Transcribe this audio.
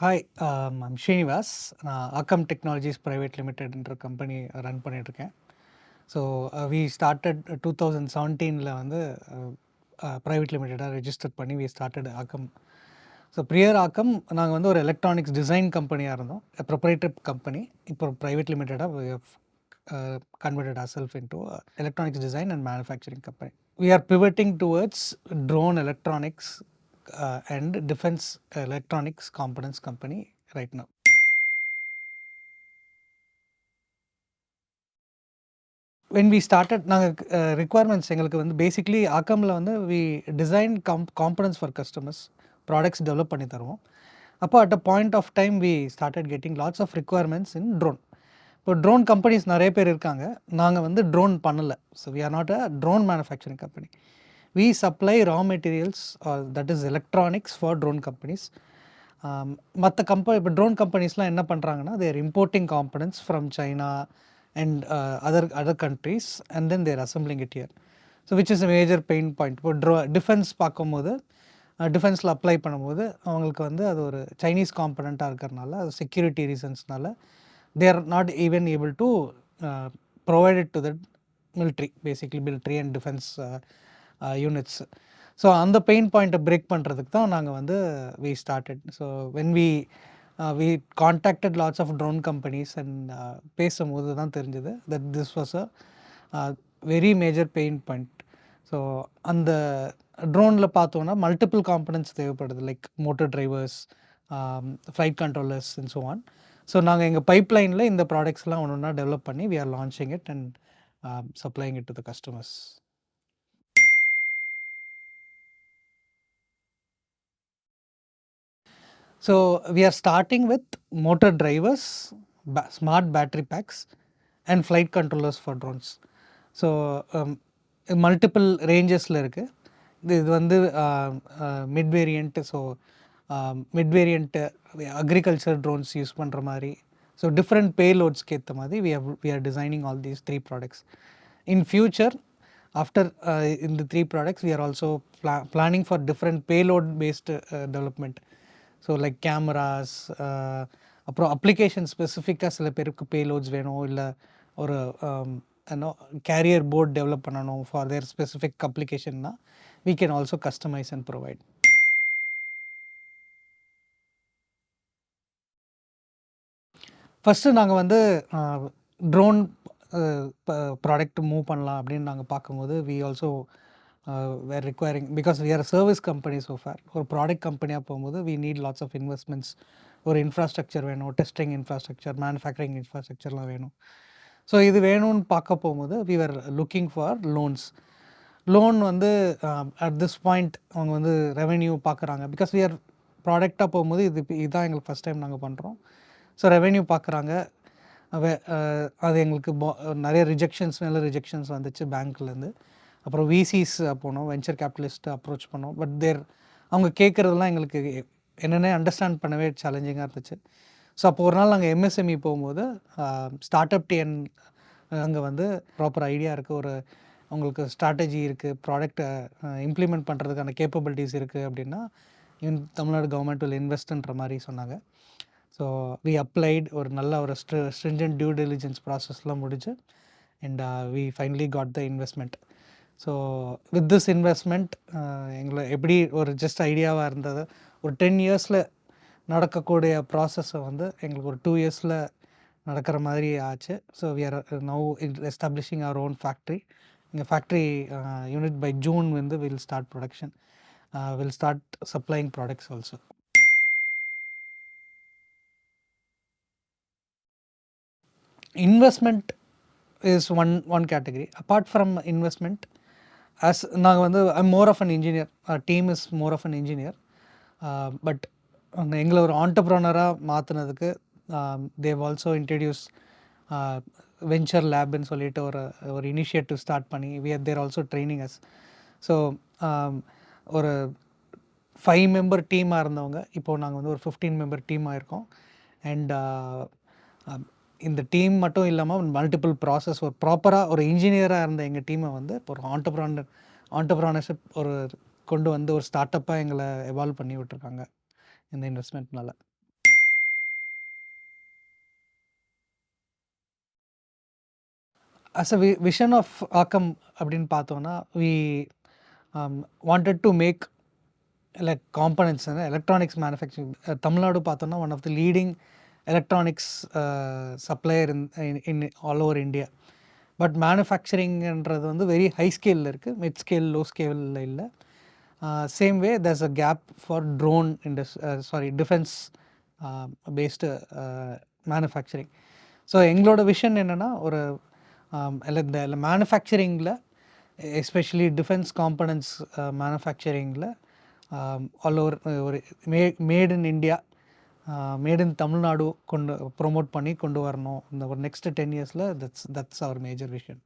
Hi, I'm Srinivas. நான் Akam Technologies Private Limitedன்ற company run பண்ணிட்டுருக்கேன். ஸோ வி ஸ்டார்டட் 2017ல் வந்து ப்ரைவேட் லிமிட்டடாக ரெஜிஸ்டர் பண்ணி we started Akam. So prior Akam நாங்கள் வந்து ஒரு எலக்ட்ரானிக்ஸ் டிசைன் கம்பெனியாக இருந்தோம், ப்ரொப்ரைட்டரி கம்பெனி. இப்போ ப்ரைவேட் லிமிட்டடாக converted ourselves into electronics design and manufacturing company. We are pivoting towards drone electronics and defense electronics components company right now. When we started நாங்கள் requirements எங்களுக்கு வந்து பேசிக்லி ஆக்கமில் வந்து we design components for customers, products develop பண்ணி தருவோம். அப்போ at a point of time we started getting lots of requirements in drone. இப்போ drone companies நிறைய பேர் இருக்காங்க, நாங்கள் வந்து ட்ரோன் பண்ணலை. So we are not a drone manufacturing company. We supply raw materials that is electronics for drone companies. மற்ற இப்போ ட்ரோன் கம்பெனிஸ்லாம் என்ன பண்ணுறாங்கன்னா, they're importing components from China and other countries, and then they're assembling it here. So which is a major pain point. இப்போ defence பார்க்கும்போது, டிஃபென்ஸில் apply பண்ணும்போது அவங்களுக்கு வந்து அது ஒரு சைனீஸ் காம்பனண்ட்டாக இருக்கிறனால, அது security ரீசன்ஸ்னால they are not even able to provide it to the military, basically military and defense units. So அந்த பெயின் பாயிண்ட்டை பிரேக் பண்ணுறதுக்கு தான் நாங்கள் வந்து we started. So when we contacted lots of drone companies and பேசும்போது தான் தெரிஞ்சது that this was a very major pain point. So அந்த ட்ரோனில் பார்த்தோன்னா மல்டிபிள் காம்பனன்ட்ஸ் தேவைப்படுது, like motor drivers, flight controllers and so on. So நாங்கள் எங்கள் பைப்லைனில் இந்த ப்ராடக்ட்ஸ்லாம் ஒன்று ஒன்றா டெவலப் பண்ணி we are launching it and supplying it to the customers. So we are starting with motor drivers, smart battery packs and flight controllers for drones. So multiple ரேஞ்சஸில் இருக்குது. இது வந்து mid variant. So mid variant agriculture drones use பண்ணுற மாதிரி, so different பேலோட்ஸ்க்கு ஏற்ற மாதிரி we are designing all these 3 products. In future, after in the 3 products, we are also planning for different payload based development. So like cameras, அப்புறம் application ஸ்பெசிஃபிக்காக சில பேருக்கு payloads வேணும், இல்லை ஒரு கேரியர் போர்ட் டெவலப் பண்ணணும் ஃபார் தேர் ஸ்பெசிஃபிக் அப்ளிகேஷன்னா we can also customize and provide. First நாங்கள் வந்து ட்ரோன் ப்ராடக்ட் மூவ் பண்ணலாம் அப்படின்னு நாங்கள் பார்க்கும்போது we also were requiring, because we are a service company so far. ஒரு ப்ராடக்ட் கம்பெனியாக போகும்போது we need lots of investments. ஒரு இன்ஃப்ராஸ்ட்ரக்சர் வேணும், டெஸ்டிங் இன்ஃப்ராஸ்ட்ரக்சர், மேனுஃபேக்சரிங் இன்ஃப்ராஸ்ட்ரக்சர்லாம் வேணும். ஸோ இது வேணும்னு பார்க்க போகும்போது we were looking for loans. Loan வந்து அட் திஸ் பாயிண்ட் அவங்க வந்து ரெவென்யூ பார்க்குறாங்க, பிகாஸ் we are ப்ராடக்டாக போகும்போது இதுதான் எங்களுக்கு ஃபஸ்ட் டைம் நாங்கள் பண்ணுறோம். ஸோ ரெவென்யூ பார்க்குறாங்க. அது எங்களுக்கு நிறைய ரிஜெக்ஷன்ஸ் மேலே ரிஜெக்ஷன்ஸ் வந்துச்சு பேங்க்லேருந்து. அப்புறம் விசிஸ் போனோம், வெஞ்சர் கேபிட்டலிஸ்ட்டு அப்ரோச் பண்ணோம். பட் அவங்க கேட்குறதெல்லாம் எங்களுக்கு என்னென்ன அண்டர்ஸ்டாண்ட் பண்ணவே சேலஞ்சிங்காக இருந்துச்சு. ஸோ அப்போ ஒரு நாள் நாங்கள் எம்எஸ்எம்இ போகும்போது ஸ்டார்ட் அப் டிஎன் அங்கே வந்து ப்ராப்பர் ஐடியா இருக்குது, ஒரு உங்களுக்கு ஸ்ட்ராட்டஜி இருக்குது, ப்ராடக்டை இம்ப்ளிமெண்ட் பண்ணுறதுக்கான கேப்பபிலிட்டிஸ் இருக்குது அப்படின்னா தமிழ்நாடு கவர்மெண்ட் வில் இன்வெஸ்ட்ன்ற மாதிரி சொன்னாங்க. ஸோ வி அப்ளைட், ஒரு நல்ல ஒரு ஸ்ட்ரிஞ்சன்ட் டியூ டெலிஜென்ஸ் ப்ராசஸ்லாம் முடிச்சு and we finally got the investment. So with this investment எங்களை எப்படி ஒரு ஜஸ்ட் ஐடியாவாக இருந்தது, ஒரு 10 இயர்ஸில் நடக்கக்கூடிய ப்ராசஸை வந்து எங்களுக்கு ஒரு 2 இயர்ஸில் நடக்கிற மாதிரி ஆச்சு. So we are now establishing our own factory. எங்கள் ஃபேக்ட்ரி யூனிட் பை ஜூன் வந்து will start production, will start supplying products also. Investment is one category. Apart from investment, as நாங்கள் வந்து I'm more of an engineer, team is more of an engineer. But எங்களை ஒரு ஆண்டர்ப்ரனராக மாற்றினதுக்கு they've also introduce venture லேப்னு சொல்லிட்டு ஒரு initiative start பண்ணி there also training us. So ஒரு 5 மெம்பர் டீமாக இருந்தவங்க இப்போது நாங்கள் வந்து ஒரு 15 மெம்பர் டீமாக இருக்கோம். அண்ட் இந்த டீம் மட்டும் இல்லாமல் மல்டிபிள் ப்ராசஸ், ஒரு ப்ராப்பராக ஒரு இன்ஜினியராக இருந்த எங்கள் டீமை வந்து இப்போ ஒரு ஆண்டர்ப்ரனர்ஷிப் கொண்டு வந்து ஒரு ஸ்டார்ட் அப்பாக எங்களை எவால்வ் பண்ணி விட்டுருக்காங்க இந்த இன்வெஸ்ட்மெண்ட்னால. As a vision of Akam அப்படின்னு பார்த்தோன்னா we wanted to make like components electronics manufacturing. Tamil Nadu பார்த்தோன்னா one of the leading electronics supplier in all over India. But மேனுஃபேக்சரிங்ன்றது வந்து வெரி ஹை ஸ்கேலில் இருக்குது, மிட் ஸ்கேல் லோ ஸ்கேலில் இல்லை. Same way there's a gap for drone defence based manufacturing. So எங்களோட vision என்னென்னா ஒரு இந்த மேனுஃபேக்சரிங்கில் எஸ்பெஷலி டிஃபென்ஸ் காம்பனன்ட்ஸ் மேனுஃபேக்சரிங்கில் ஆல் ஓவர் ஒரு made in India, made in Tamil Nadu promote பண்ணி கொண்டு வரணும் இந்த ஒரு நெக்ஸ்ட் 10 இயர்ஸில். That's our major vision.